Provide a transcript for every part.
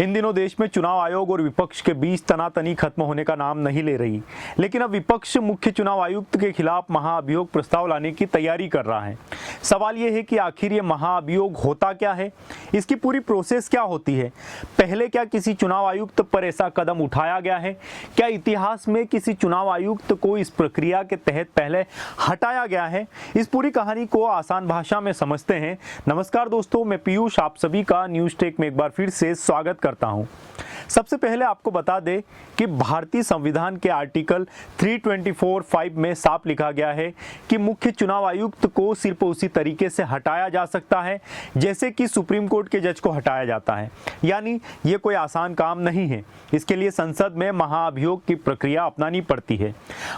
इन दिनों देश में चुनाव आयोग और विपक्ष के बीच तनातनी खत्म होने का नाम नहीं ले रही, लेकिन अब विपक्ष मुख्य चुनाव आयुक्त के खिलाफ महाअभियोग प्रस्ताव लाने की तैयारी कर रहा है। सवाल यह है कि आखिर ये महाअभियोग होता क्या है, इसकी पूरी प्रोसेस क्या होती है, पहले क्या किसी चुनाव आयुक्त पर ऐसा कदम उठाया गया है, क्या इतिहास में किसी चुनाव आयुक्त को इस प्रक्रिया के तहत पहले हटाया गया है। इस पूरी कहानी को आसान भाषा में समझते हैं। नमस्कार दोस्तों, मैं पीयूष आप सभी का न्यूज टेक में एक बार फिर से स्वागत करता हूं। सबसे पहले आपको बता दें कि भारतीय संविधान के आर्टिकल 324(5) में साफ लिखा गया है कि मुख्य चुनाव आयुक्त को सिर्फ उसी तरीके से हटाया जा सकता है जैसे कि सुप्रीम कोर्ट के जज को हटाया जाता है। यानी ये कोई आसान काम नहीं है। इसके लिए संसद में महाअभियोग की प्रक्रिया अपनानी पड़ती है।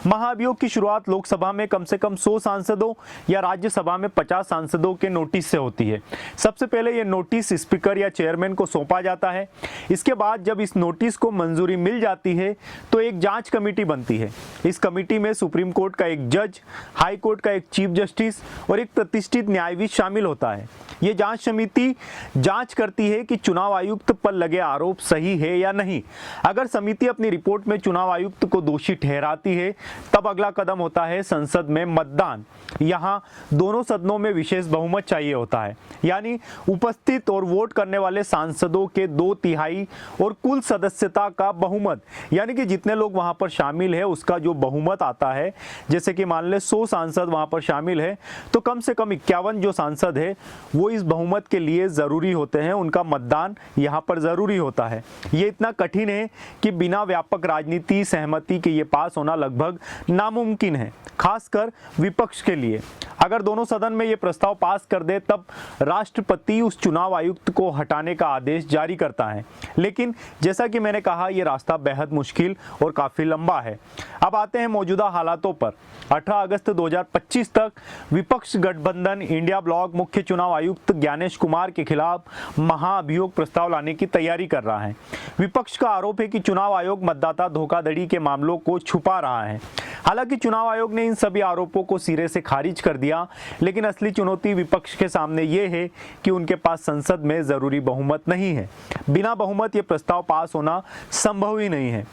महाअभियोग की शुरुआत लोकसभा में कम से कम 100 सांसदों या राज्यसभा में 50 सांसदों के नोटिस से होती है। सबसे पहले ये नोटिस स्पीकर या चेयरमैन को सौंपा जाता है। इसके बाद जब इस नोटिस को मंजूरी मिल जाती है तो एक जांच कमेटी बनती है। इस कमेटी में सुप्रीम कोर्ट का एक जज, हाई कोर्ट का एक चीफ जस्टिस और एक प्रतिष्ठित न्यायाधीश शामिल होता है। ये जांच समिति जांच करती है कि चुनाव आयुक्त पर लगे आरोप सही है या नहीं। अगर समिति अपनी रिपोर्ट में चुनाव आयुक्त को दोषी ठहराती है तब अगला कदम होता है संसद में मतदान। यहाँ दोनों सदनों में विशेष बहुमत चाहिए होता है, यानी उपस्थित और वोट करने वाले सांसदों के 2/3 और कुल सदस्यता का बहुमत, यानी कि जितने लोग वहां पर शामिल है उसका जो बहुमत आता है। जैसे कि मान ले 100 सांसद वहां पर शामिल है तो कम से कम 51 जो सांसद है वो इस बहुमत के लिए जरूरी होते हैं, उनका मतदान यहाँ पर जरूरी होता है। ये इतना कठिन है कि बिना व्यापक राजनीति सहमति के ये पास होना लगभग नामुमकिन है, खासकर विपक्ष के लिए। अगर दोनों सदन में ये प्रस्ताव पास कर दे तब राष्ट्रपति उस चुनाव आयुक्त को हटाने का आदेश जारी करता है। लेकिन जैसा कि मैंने कहा, यह रास्ता बेहद मुश्किल और काफी लंबा है। अब आते हैं मौजूदा हालातों पर। 18 अगस्त 2025 तक विपक्ष गठबंधन इंडिया ब्लॉक मुख्य चुनाव आयुक्त ज्ञानेश कुमार के खिलाफ महाअभियोग प्रस्ताव लाने की तैयारी कर रहा है। विपक्ष का आरोप है कि चुनाव आयोग मतदाता धोखाधड़ी के मामलों को छुपा रहा है। हालांकि चुनाव आयोग ने इन सभी आरोपों को सिरे से खारिज कर दिया, लेकिन असली चुनौती विपक्ष के सामने ये है कि उनके पास संसद में जरूरी बहुमत नहीं है। बिना बहुमत ये प्रस्ताव पास होना संभव ही नहीं है।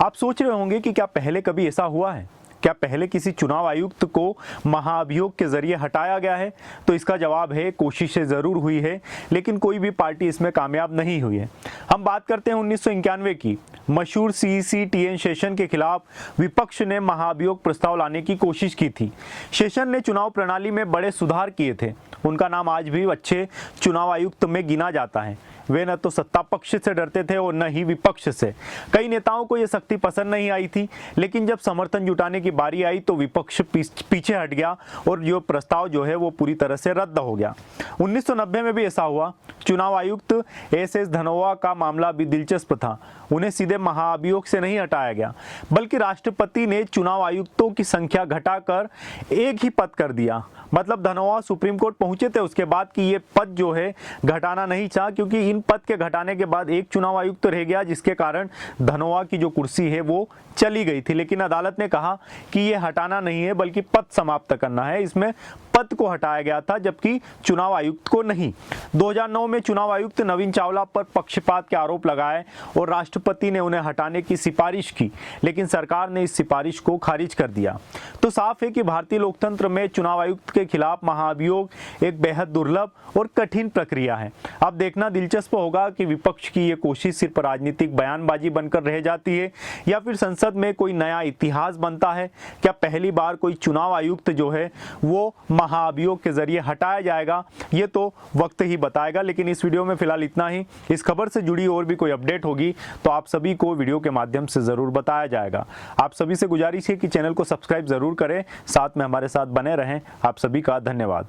आप सोच रहे होंगे कि क्या पहले कभी ऐसा हुआ है, क्या पहले किसी चुनाव आयुक्त को महाअभियोग के जरिए हटाया गया है? तो इसका जवाब है कोशिशें जरूर हुई है, लेकिन कोई भी पार्टी इसमें कामयाब नहीं हुई है। हम बात करते हैं 1991 की। मशहूर CEC-TN सेशन के खिलाफ विपक्ष ने महाअभियोग प्रस्ताव लाने की कोशिश की थी। सेशन ने चुनाव प्रणाली में बड़े सुधार किए थे। उनका नाम आज भी अच्छे चुनाव आयुक्त में गिना जाता है। वे न तो सत्ता पक्ष से डरते थे और न ही विपक्ष से। कई नेताओं को यह सख्ती पसंद नहीं आई थी, लेकिन जब समर्थन जुटाने की बारी आई तो विपक्ष पीछे हट गया और जो प्रस्ताव जो है वो पूरी तरह से रद्द हो गया। 1990 में भी ऐसा हुआ। चुनाव आयुक्त SS धनोआ का मामला भी दिलचस्प था। उन्हें सीधे महाअभियोग से नहीं हटाया गया, बल्कि राष्ट्रपति ने चुनाव आयुक्तों की संख्या घटाकर एक ही पद कर दिया। मतलब धनोआ सुप्रीम कोर्ट पहुंचे थे उसके बाद कि ये पद जो है घटाना नहीं चाहा, क्योंकि इन पद के घटाने के बाद एक चुनाव आयुक्त रह गया, जिसके कारण धनोआ की जो कुर्सी है वो चली गई थी। लेकिन अदालत ने कहा कि ये हटाना नहीं है बल्कि पद समाप्त करना है। इसमें पद को हटाया गया था जबकि चुनाव आयुक्त को नहीं। 2009 में चुनाव आयुक्त नवीन चावला पर पक्षपात के आरोप लगाए और राष्ट्रपति ने उन्हें हटाने की सिफारिश की, लेकिन सरकार ने इस सिफारिश को खारिज कर दिया। तो साफ है कि भारतीय लोकतंत्र में चुनाव आयुक्त के खिलाफ महाअभियोग एक बेहद दुर्लभ और कठिन प्रक्रिया है। अब देखना दिलचस्प होगा कि विपक्ष की ये कोशिश सिर्फ राजनीतिक बयानबाजी बनकर रह जाती है या फिर संसद में कोई नया इतिहास बनता है। क्या पहली बार कोई चुनाव आयुक्त जो है वो महाअभियोग के जरिए हटाया जाएगा, ये तो वक्त ही बताएगा। लेकिन इस वीडियो में फिलहाल इतना ही। इस खबर से जुड़ी और भी कोई अपडेट होगी तो आप सभी को वीडियो के माध्यम से जरूर बताया जाएगा। आप सभी से गुजारिश है कि चैनल को सब्सक्राइब जरूर करें, साथ में हमारे साथ बने रहें। आप सभी का धन्यवाद।